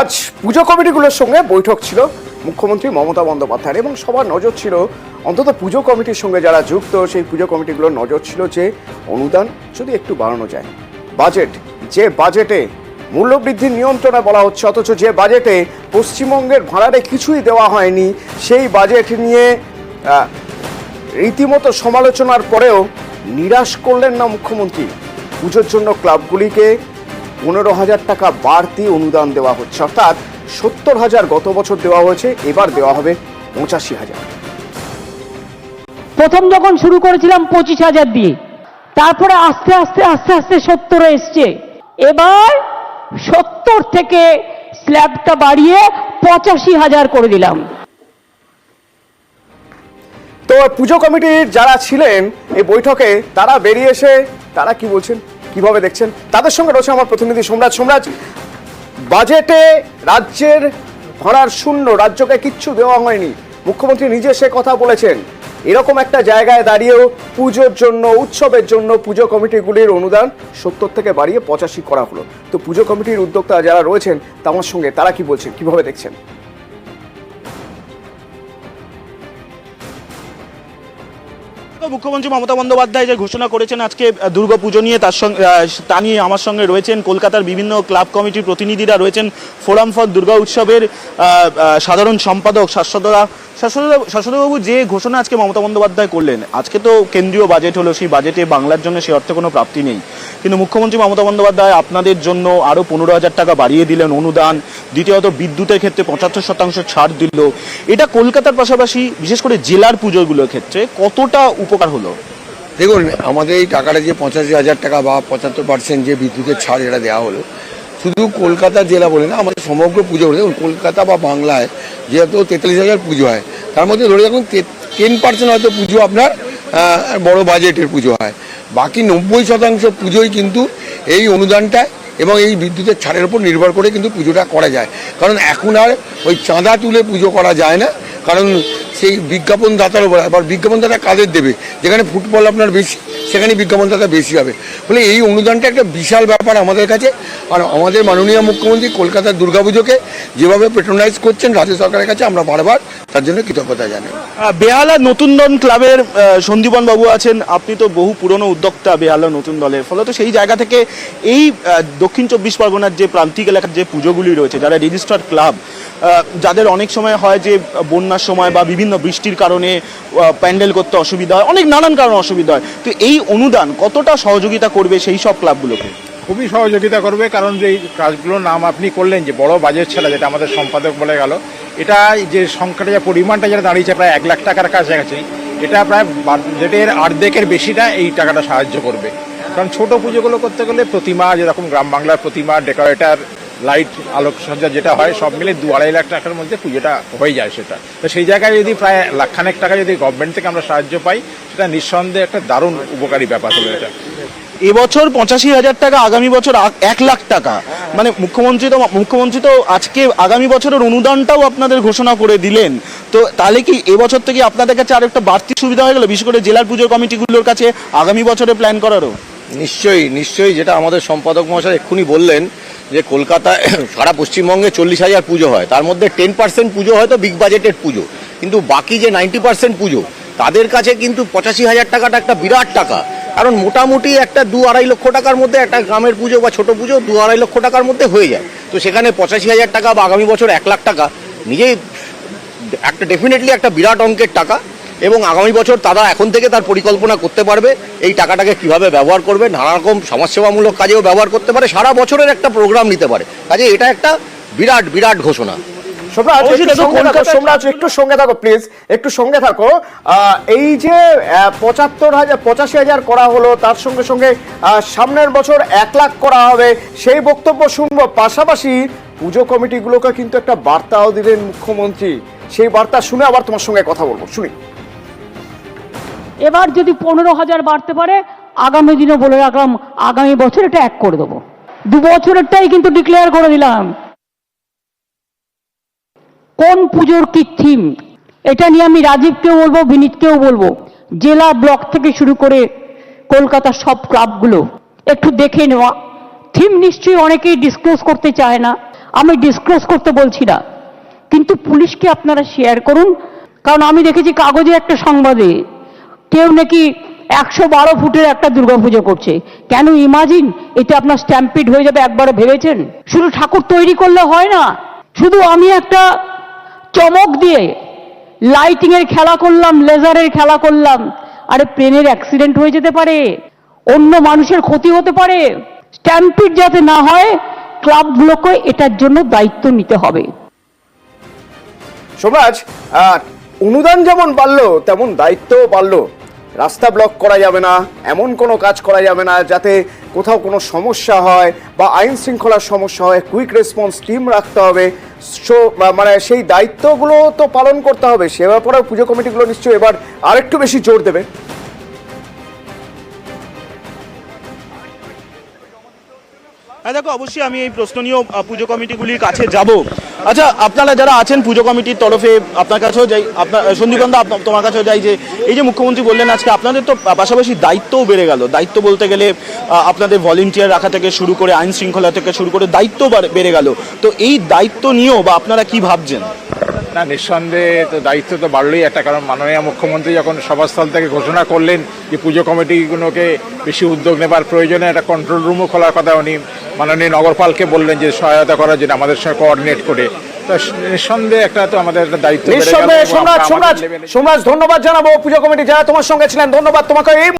আজ পুজো কমিটিগুলোর সঙ্গে বৈঠক ছিল মুখ্যমন্ত্রী মমতা বন্দ্যোপাধ্যায়ের এবং সবার নজর ছিল অন্তত পুজো কমিটির সঙ্গে যারা যুক্ত সেই পুজো কমিটিগুলোর নজর ছিল যে অনুদান যদি একটু বাড়ানো যায়। যে বাজেটে মূল্যবৃদ্ধির নিয়ন্ত্রণে বলা হচ্ছে, অথচ যে বাজেটে পশ্চিমবঙ্গের ভাড়ারে কিছুই দেওয়া হয়নি, সেই বাজেট নিয়ে রীতিমতো সমালোচনার পরেও নিরাশ করলেন না মুখ্যমন্ত্রী। পুজোর জন্য ক্লাবগুলিকে 15,000 টাকা বাড়তি অনুদান দেওয়া হচ্ছে, অর্থাৎ 70,000 গত বছর দেওয়া হয়েছে, এবার দেওয়া হবে 85,000। প্রথম যখন শুরু করেছিলাম 25,000 দিয়ে, তারপরে আস্তে আস্তে 70 এসছে, এবার 70 থেকে স্ল্যাবটা বাড়িয়ে 85,000 করে দিলাম। তো পুজো কমিটির যারা ছিলেন এই বৈঠকে তারা বেরিয়ে এসে তারা কি বলছেন, কিভাবে দেখছেন, তাদের সঙ্গে রয়েছে আমার প্রতিনিধি সোমরাজ। বাজেটে রাজ্যের ভাড়ার শূন্য, রাজ্যকে কিচ্ছু দেওয়া হয়নি, মুখ্যমন্ত্রী নিজে সে কথা বলেছেন। এরকম একটা জায়গায় দাঁড়িয়েও পুজোর জন্য, উৎসবের জন্য পুজো কমিটিগুলির অনুদান 70 থেকে বাড়িয়ে 85 করা হলো। তো পুজো কমিটির উদ্যোক্তা যারা রয়েছেন তার সঙ্গে তারা কি বলছেন, কিভাবে দেখছেন? মুখ্যমন্ত্রী মমতা বন্দ্যোপাধ্যায় যে ঘোষণা করেছেন আজকে দুর্গাপুজো নিয়ে, তা নিয়ে আমার সঙ্গে রয়েছেন কলকাতার বিভিন্ন ক্লাব কমিটির প্রতিনিধিরা রয়েছেন। ফোরাম ফর দুর্গা উৎসবের সাধারণ সম্পাদক শাশ্বতবাবু, যে ঘোষণা আজকে মমতা বন্দ্যোপাধ্যায় করলেন, আজকে তো কেন্দ্রীয় বাজেট হলো, সেই বাজেটে বাংলার জন্য সে অর্থে কোনো প্রাপ্তি নেই, কিন্তু মুখ্যমন্ত্রী মমতা বন্দ্যোপাধ্যায় আপনাদের জন্য আরও 15,000 টাকা বাড়িয়ে দিলেন অনুদান। দ্বিতীয়ত বিদ্যুতের ক্ষেত্রে 75% ছাড় দিল। এটা কলকাতার পাশাপাশি বিশেষ করে জেলার পুজোগুলোর ক্ষেত্রে কতটা উপকার হলো? দেখুন, আমাদের এই টাকাটা যে 85,000 টাকা বা 75% যে বিদ্যুতের ছাড় এটা দেওয়া হলো, শুধু কলকাতা জেলা বলে না, আমাদের সমগ্র পুজো বলে। দেখুন, কলকাতা বা বাংলায় যেহেতু 43,000 পুজো হয়, তার মধ্যে ধরে রাখুন 10% হয়তো পুজো আপনার বড় বাজেটের পুজো হয়, বাকি 90% পুজোই কিন্তু এই অনুদানটা এবং এই বিদ্যুতের ছাড়ের উপর নির্ভর করে কিন্তু পুজোটা করা যায়। কারণ এখন আর ওই চাঁদা তুলে পুজো করা যায় না, কারণ সেই বিজ্ঞাপনদাতার উপর, আবার বিজ্ঞাপনদাতা কাদের দেবে? যেখানে ফুটবল আপনার বেশি, সেখানে বিজ্ঞাপনদাতা বেশি হবে। ফলে এই অনুদানটা একটা বিশাল ব্যাপার আমাদের কাছে। আর আমাদের মাননীয় মুখ্যমন্ত্রী কলকাতার দুর্গাপুজোকে যেভাবে প্যাট্রোনাইজ করছেন রাজ্য সরকারের কাছে, আমরা বারবার তার জন্য কৃতজ্ঞতা জানাই। বেহালা নতুন দল ক্লাবের সন্দীপন বাবু আছেন, আপনি তো বহু পুরনো উদ্যোক্তা বেহালা নতুন দলের, ফলে তো সেই জায়গা থেকে এই দক্ষিণ 24 পরগনার যে প্রান্তিক এলাকার যে পুজোগুলি রয়েছে, যারা রেজিস্টার্ড ক্লাব, যাদের অনেক সময় হয় যে বন্যার সময় বা বিভিন্ন বৃষ্টির কারণে প্যান্ডেল করতে অসুবিধা হয়, অনেক নানান কারণে অসুবিধা হয়, তো এই অনুদান কতটা সহযোগিতা করবে সেই সব ক্লাবগুলোকে? খুবই সহযোগিতা করবে, কারণ যে কাজগুলোর নাম আপনি করলেন যে বড় বাজেট ছাড়া, যেটা আমাদের সম্পাদক বলে গেল, এটা যে সংখ্যাটা, যে পরিমাণটা যেটা দাঁড়িয়েছে প্রায় 1 লাখ টাকার কাছাকাছি, এটা প্রায় বাজেটের অর্ধেকের বেশিটা এই টাকাটা সাহায্য করবে। কারণ ছোট পুজোগুলো করতে গেলে প্রতিমা, যেরকম গ্রাম বাংলার প্রতিমা, ডেকোরেটর, লাইট, আলোকসজ্জা যেটা হয়, সব মিলে 2-2.5 লাখ টাকার মধ্যে পুজোটা হয়ে যায়। সেটা তো সেই জায়গায় যদি প্রায় 1.5 লাখ টাকা যদি গভর্নমেন্ট থেকে আমরা সাহায্য পাই, সেটা নিঃসন্দেহে একটা দারুণ উপকারী ব্যাপার হলো এটা। এবছর 85,000 টাকা, আগামী বছর 1 লাখ টাকা, মানে মুখ্যমন্ত্রী তো আজকে আগামী বছরের অনুদানটাও আপনাদের ঘোষণা করে দিলেন। তো তাহলে কি এবছর থেকে আপনাদের কাছে আর একটা বাড়তি সুবিধা হয়ে গেল, বিশেষ করে জেলার পুজোর কমিটিগুলোর কাছে আগামী বছরে প্ল্যান করারও? নিশ্চয়ই, যেটা আমাদের সম্পাদক মহাশয় এক্ষুনি বললেন যে কলকাতায় সারা পশ্চিমবঙ্গে 40,000 পুজো হয়, তার মধ্যে 10% পুজো হয়তো বিগ বাজেটের পুজো, কিন্তু বাকি যে 90% পুজো, তাদের কাছে কিন্তু 85,000 টাকাটা একটা বিরাট টাকা। কারণ মোটামুটি একটা 2-2.5 লক্ষ টাকার মধ্যে একটা গ্রামের পুজো বা ছোট পুজো 2-2.5 লক্ষ টাকার মধ্যে হয়ে যায়। তো সেখানে 85,000 টাকা বা আগামী বছর 1 লাখ টাকা নিজেই একটা ডেফিনেটলি একটা বিরাট অঙ্কের টাকা। এবং আগামী বছর তারা এখন থেকে তার পরিকল্পনা করতে পারবে এই টাকাটাকে কিভাবে ব্যবহার করবে, নানা রকম সমাজসেবামূলক কাজেও ব্যবহার করতে পারে, সারা বছরের একটা প্রোগ্রাম নিতে পারে। কাজে এটা একটা বিরাট ঘোষণা। সোমরাজ একটু সঙ্গে থাকো প্লিজ, একটু সঙ্গে থাকো। এই যে 85,000 করা হলো, তার সঙ্গে সঙ্গে সামনের বছর 1 লাখ করা হবে, সেই বক্তব্য শুনবো। পাশাপাশি পুজো কমিটিগুলোকে কিন্তু একটা বার্তাও দিলেন মুখ্যমন্ত্রী, সেই বার্তা শুনে আবার তোমার সঙ্গে কথা বলবো, শুনি। এবার যদি 15,000 বাড়তে পারে, আগামী দিনে বলে রাখলাম আগামী বছর এটা 1 করে দেবো। 2 বছরেরটাই কিন্তু ডিক্লেয়ার করে দিলাম। কোন পুজোর কি থিম, এটা নিয়ে আমি রাজীবকেও বলবো, বিনীতকেও বলবো, জেলা ব্লক থেকে শুরু করে কলকাতার সব ক্লাবগুলো একটু দেখে নেওয়া। থিম নিশ্চয়ই অনেকেই ডিসক্লোজ করতে চায় না, আমি ডিসক্লোজ করতে বলছি না, কিন্তু পুলিশকে আপনারা শেয়ার করুন। কারণ আমি দেখেছি কাগজে একটা সংবাদে কেউ নাকি 112 ফুটের একটা দুর্গাপুজো করছে। কেন ইমাজিন এতে আপনার স্ট্যাম্পিড হয়ে যাবে, একবারে ভেবেছেন? শুধু ঠাকুর তৈরি করলে হয় না, শুধু আমি একটা চমক দিয়ে লাইটিং এর খেলা করলাম, লেজারের খেলা করলাম, আরে প্লেনের অ্যাক্সিডেন্ট হয়ে যেতে পারে, অন্য মানুষের ক্ষতি হতে পারে। স্ট্যাম্পিড যাতে না হয়, ক্লাবগুলোকে এটার জন্য দায়িত্ব নিতে হবে। সোমরাজ, অনুদান যেমন বাড়লো তেমন দায়িত্বও বাড়লো। রাস্তা ব্লক করা যাবে না, এমন কোনো কাজ করা যাবে না যাতে কোথাও কোনো সমস্যা হয় বা আইন শৃঙ্খলার সমস্যা হয়। কুইক রেসপন্স টিম রাখতে হবে, মানে সেই দায়িত্বগুলো তো পালন করতে হবে। সে ব্যাপারেও পুজো কমিটিগুলো নিশ্চয়ই এবার আরেকটু বেশি জোর দেবে। হ্যাঁ দেখো, অবশ্যই আমি এই প্রশ্ন নিয়েও পুজো কমিটিগুলির কাছে যাব। আচ্ছা, আপনারা যারা আছেন পুজো কমিটির তরফে, আপনার কাছেও যাই, আপনার সন্দীপন্দা তোমার কাছেও যাই, যে এই যে মুখ্যমন্ত্রী বললেন আজকে আপনাদের তো পাশাপাশি দায়িত্বও বেড়ে গেল। দায়িত্ব বলতে গেলে আপনাদের ভলেন্টিয়ার রাখা থেকে শুরু করে আইন শৃঙ্খলা থেকে শুরু করে দায়িত্ব বেড়ে গেল। তো এই দায়িত্ব নিয়েও বা আপনারা কি ভাবছেন? না, নিঃসন্দেহে তো দায়িত্ব তো বাড়লোই একটা, কারণ মাননীয় মুখ্যমন্ত্রী যখন সভাস্থল থেকে ঘোষণা করলেন যে পুজো কমিটিগুলোকে বেশি উদ্যোগ নেবার প্রয়োজনে একটা কন্ট্রোল রুমও খোলার কথা উনি মাননীয় নগরপালকে বললেন যে সহায়তা করার জন্য আমাদের সঙ্গে কোঅর্ডিনেট করে। তো নিঃসন্দেহে একটা তো আমাদের একটা দায়িত্ব বেড়ে গেল। নিঃসন্দেহে সোমরাজ, ধন্যবাদ জানাবো পুজো কমিটি যারা তোমার সঙ্গে ছিলেন। ধন্যবাদ তোমাকে।